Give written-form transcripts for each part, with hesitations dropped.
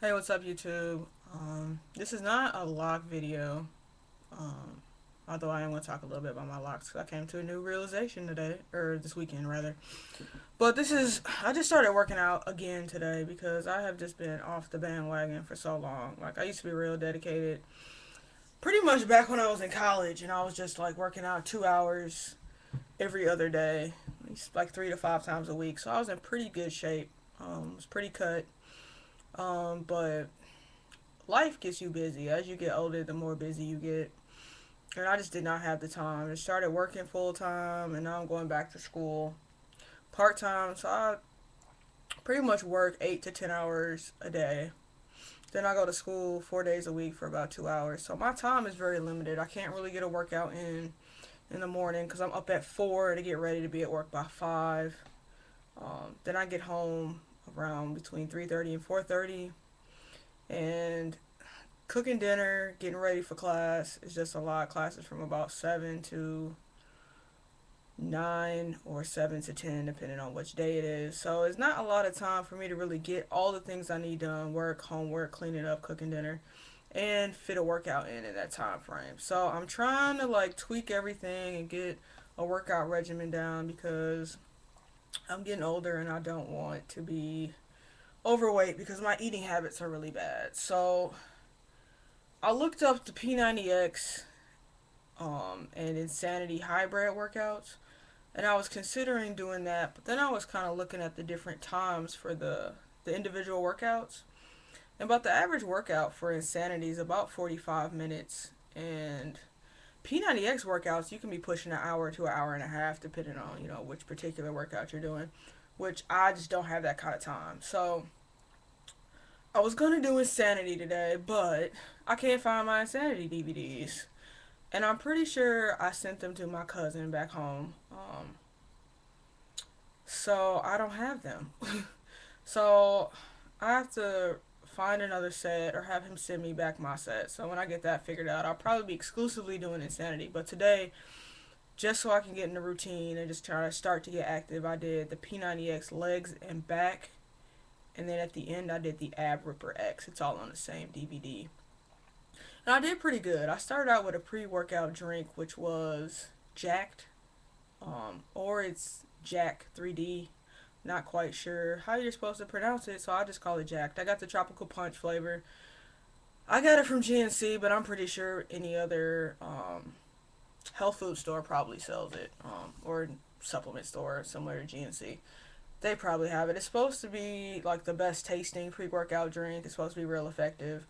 Hey, what's up, YouTube? This is not a lock video, um, although I am going to talk a little bit about my locks 'cause I came to a new realization today, or this weekend rather. But I just started working out again today because I have just been off the bandwagon for so long. Like, I used to be real dedicated, pretty much back when I was in college, and I was just like working out 2 hours every other day, like 3 to 5 times a week. So I was in pretty good shape. Was pretty cut. But life gets you busy. As you get older, the more busy you get. And I just did not have the time. I started working full time, and now I'm going back to school part time. So I pretty much work 8 to 10 hours a day. Then I go to school 4 days a week for about 2 hours. So my time is very limited. I can't really get a workout in the morning because I'm up at 4 to get ready to be at work by 5. Then I get home around between 3:30 and 4:30, and cooking dinner, getting ready for class is just a lot. Classes from about 7 to 9 or 7 to 10, depending on which day it is. So it's not a lot of time for me to really get all the things I need done: work, homework, cleaning up, cooking dinner, and fit a workout in that time frame. So I'm trying to like tweak everything and get a workout regimen down because I'm getting older and I don't want to be overweight because my eating habits are really bad. So I looked up the P90X and Insanity hybrid workouts, and I was considering doing that, but then I was kind of looking at the different times for the individual workouts. And about the average workout for Insanity is about 45 minutes, and P90X workouts you can be pushing an hour to an hour and a half depending on which particular workout you're doing, which I just don't have that kind of time. So I was gonna do Insanity today, but I can't find my Insanity DVDs. And I'm pretty sure I sent them to my cousin back home. So I don't have them. So I have to find another set or have him send me back my set. So when I get that figured out, I'll probably be exclusively doing Insanity. But today, just so I can get in the routine and just try to start to get active, I did the P90X legs and back. And then at the end, I did the Ab Ripper X. It's all on the same DVD. And I did pretty good. I started out with a pre-workout drink, which was Jacked, or it's Jack 3D. Not quite sure how you're supposed to pronounce it, so I just call it Jacked. I got the tropical punch flavor. I got it from GNC, but I'm pretty sure any other health food store probably sells it, or supplement store similar to GNC. They probably have it. It's supposed to be like the best tasting pre-workout drink. It's supposed to be real effective.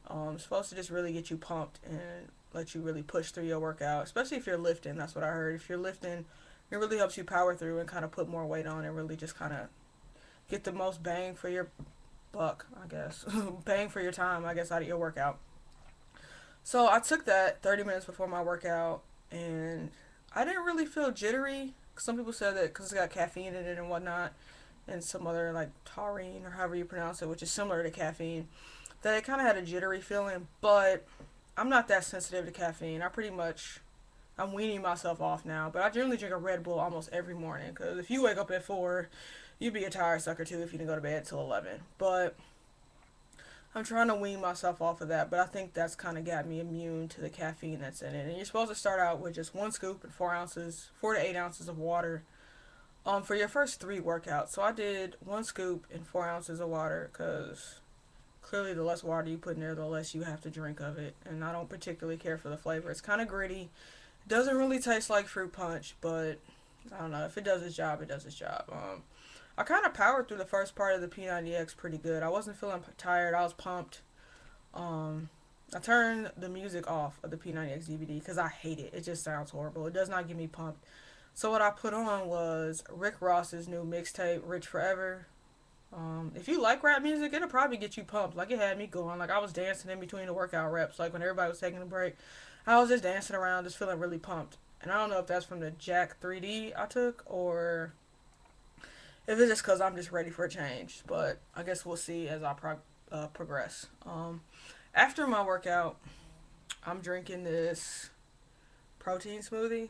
It's supposed to just really get you pumped and let you really push through your workout, especially if you're lifting. That's what I heard. If you're lifting, it really helps you power through and kind of put more weight on and really just kind of get the most bang for your buck, I guess. Bang for your time, I guess, out of your workout. So I took that 30 minutes before my workout, and I didn't really feel jittery. Some people said that because it's got caffeine in it and whatnot, and some other like taurine or however you pronounce it, which is similar to caffeine, that it kind of had a jittery feeling. But I'm not that sensitive to caffeine. I'm weaning myself off now. But I generally drink a Red Bull almost every morning because if you wake up at 4, you'd be a tired sucker too if you didn't go to bed till 11. But I'm trying to wean myself off of that, but I think that's kind of got me immune to the caffeine that's in it. And you're supposed to start out with just one scoop and 4 ounces, 4 to 8 ounces of water, for your first 3 workouts. So I did one scoop and 4 ounces of water because clearly the less water you put in there, the less you have to drink of it. And I don't particularly care for the flavor. It's kind of gritty. It doesn't really taste like fruit punch, but I don't know. If it does its job, it does its job. I kind of powered through the first part of the P90X pretty good. I wasn't feeling tired. I was pumped. Um, I turned the music off of the P90X DVD because I hate it. It just sounds horrible. It does not get me pumped. So what I put on was Rick Ross's new mixtape, Rich Forever. If you like rap music, it'll probably get you pumped. Like, it had me going. Like, I was dancing in between the workout reps. Like, when everybody was taking a break, I was just dancing around, just feeling really pumped. And I don't know if that's from the Jack 3D I took or if it's just because I'm just ready for a change. But I guess we'll see as I progress. After my workout, I'm drinking this protein smoothie.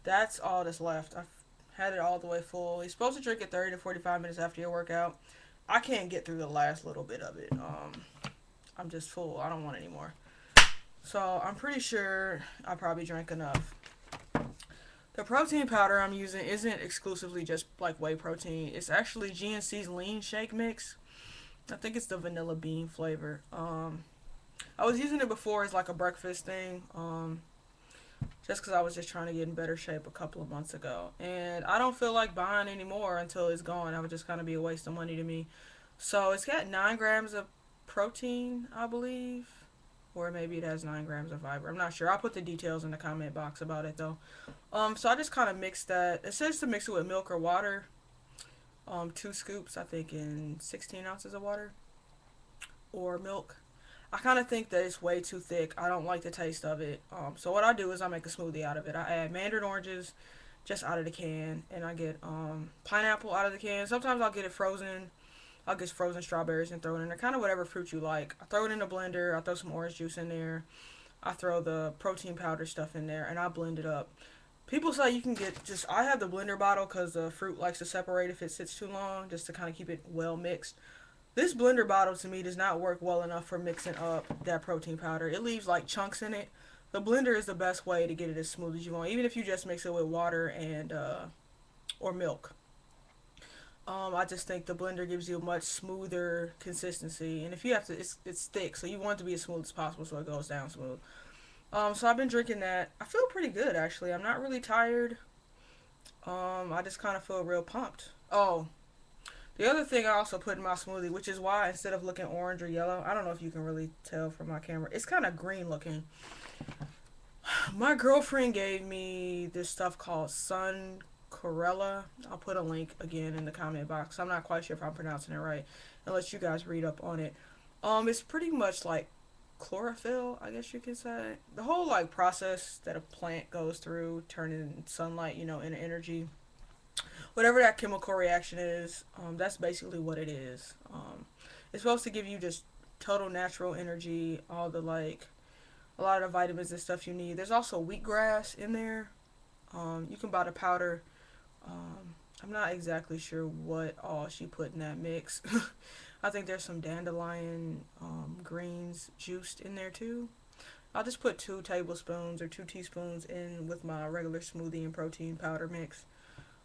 That's all that's left. I've had it all the way full. You're supposed to drink it 30 to 45 minutes after your workout. I can't get through the last little bit of it. I'm just full. I don't want any more. So I'm pretty sure I probably drank enough. The protein powder I'm using isn't exclusively just like whey protein. It's actually GNC's Lean Shake mix. I think it's the vanilla bean flavor. I was using it before as like a breakfast thing. Just because I was just trying to get in better shape a couple of months ago. And I don't feel like buying anymore until it's gone. That would just kind of be a waste of money to me. So it's got 9 grams of protein, I believe. Or maybe it has 9 grams of fiber. I'm not sure. I'll put the details in the comment box about it though. So I just kind of mixed that. It says to mix it with milk or water. 2 scoops, I think, in 16 ounces of water or milk. I kind of think that it's way too thick. I don't like the taste of it. So what I do is I make a smoothie out of it. I add mandarin oranges just out of the can, and I get pineapple out of the can. Sometimes I'll get it frozen. I'll get frozen strawberries and throw it in there. Kind of whatever fruit you like. I throw it in a blender. I throw some orange juice in there. I throw the protein powder stuff in there, and I blend it up. People say you can get just, I have the blender bottle because the fruit likes to separate if it sits too long, just to kind of keep it well mixed. This blender bottle to me does not work well enough for mixing up that protein powder. It leaves like chunks in it. The blender is the best way to get it as smooth as you want, even if you just mix it with water and or milk. I just think the blender gives you a much smoother consistency, and if you have to, it's thick, so you want it to be as smooth as possible so it goes down smooth. So I've been drinking that. I feel pretty good actually. I'm not really tired. I just kind of feel real pumped. Oh, the other thing I also put in my smoothie, which is why instead of looking orange or yellow, I don't know if you can really tell from my camera, it's kind of green looking. My girlfriend gave me this stuff called sun chlorella. I'll put a link again in the comment box. I'm not quite sure if I'm pronouncing it right. I'll let you guys read up on it. It's pretty much like chlorophyll, I guess you could say. The whole like process that a plant goes through, turning sunlight, into energy. Whatever that chemical reaction is, that's basically what it is. It's supposed to give you just total natural energy, all the like, a lot of the vitamins and stuff you need. There's also wheatgrass in there. You can buy the powder. I'm not exactly sure what all she put in that mix. I think there's some dandelion greens juiced in there too. I'll just put 2 tablespoons or 2 teaspoons in with my regular smoothie and protein powder mix.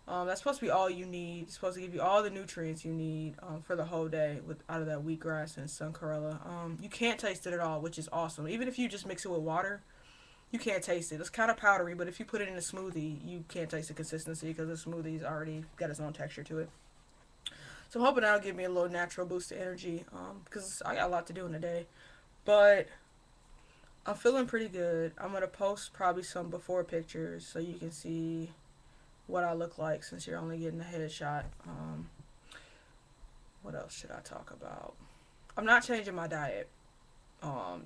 That's supposed to be all you need. It's supposed to give you all the nutrients you need for the whole day out of that wheatgrass and sun chlorella. You can't taste it at all, which is awesome. Even if you just mix it with water, you can't taste it. It's kind of powdery, but if you put it in a smoothie, you can't taste the consistency because the smoothie's already got its own texture to it. So I'm hoping that'll give me a little natural boost of energy because I got a lot to do in a day. But I'm feeling pretty good. I'm going to post probably some before pictures so you can see what I look like since you're only getting a headshot. What else should I talk about? I'm not changing my diet.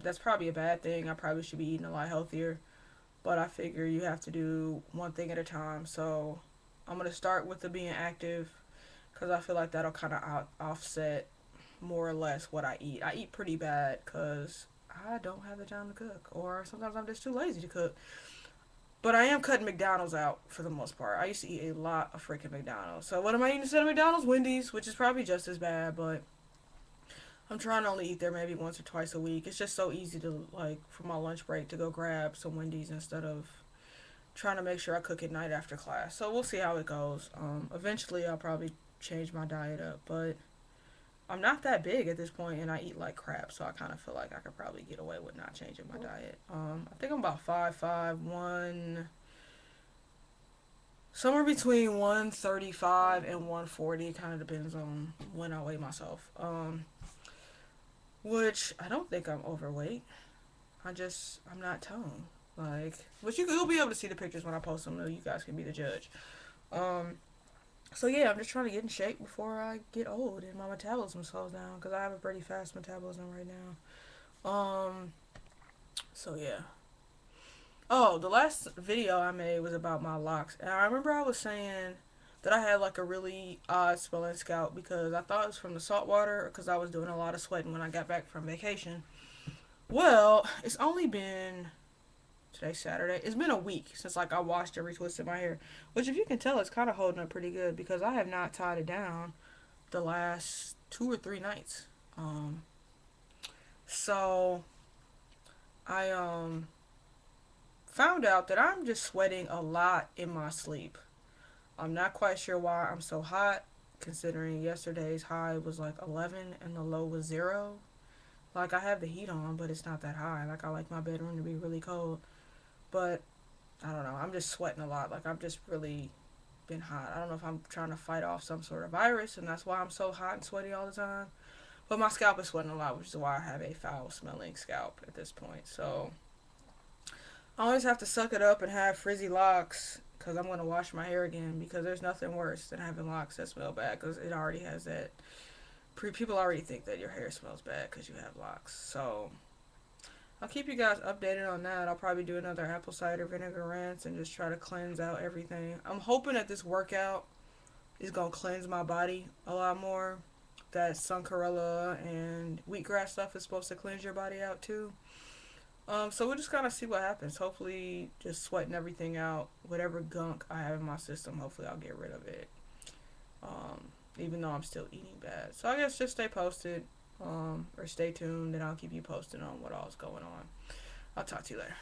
That's probably a bad thing. I probably should be eating a lot healthier, but I figure you have to do one thing at a time. So I'm going to start with the being active because I feel like that'll kind of offset more or less what I eat. I eat pretty bad because I don't have the time to cook, or sometimes I'm just too lazy to cook. But I am cutting McDonald's out for the most part. I used to eat a lot of freaking McDonald's. So what am I eating instead of McDonald's? Wendy's, which is probably just as bad, but I'm trying to only eat there maybe once or twice a week. It's just so easy to, like, for my lunch break to go grab some Wendy's instead of trying to make sure I cook at night after class. So we'll see how it goes. Eventually I'll probably change my diet up, but I'm not that big at this point and I eat like crap, so I kind of feel like I could probably get away with not changing my diet. I think I'm about 5'5", somewhere between 135 and 140. Kind of depends on when I weigh myself. Which I don't think I'm overweight. I'm not toned. Like, but you'll be able to see the pictures when I post them, though. You guys can be the judge. So yeah, I'm just trying to get in shape before I get old and my metabolism slows down because I have a pretty fast metabolism right now. So yeah. Oh, the last video I made was about my locks, and I remember I was saying that I had like a really odd smelling scalp because I thought it was from the salt water because I was doing a lot of sweating when I got back from vacation. Well, it's only been, today's Saturday. It's been a week since like I washed and retwisted my hair, which if you can tell, it's kind of holding up pretty good because I have not tied it down the last 2 or 3 nights. Um, so I found out that I'm just sweating a lot in my sleep. I'm not quite sure why I'm so hot, considering yesterday's high was like 11 and the low was 0. Like, I have the heat on, but it's not that high. Like, I like my bedroom to be really cold. But I don't know. I'm just sweating a lot. Like, I've just really been hot. I don't know if I'm trying to fight off some sort of virus, and that's why I'm so hot and sweaty all the time. But my scalp is sweating a lot, which is why I have a foul smelling scalp at this point. So I always have to suck it up and have frizzy locks because I'm going to wash my hair again, because there's nothing worse than having locks that smell bad, because it already has that. People already think that your hair smells bad because you have locks. So I'll keep you guys updated on that. I'll probably do another apple cider vinegar rinse and just try to cleanse out everything. I'm hoping that this workout is going to cleanse my body a lot more. That sun chlorella and wheatgrass stuff is supposed to cleanse your body out too. So we're just gonna see what happens. Hopefully, just sweating everything out, whatever gunk I have in my system, hopefully I'll get rid of it. Even though I'm still eating bad. So I guess just stay posted, or stay tuned, and I'll keep you posted on what all's going on. I'll talk to you later.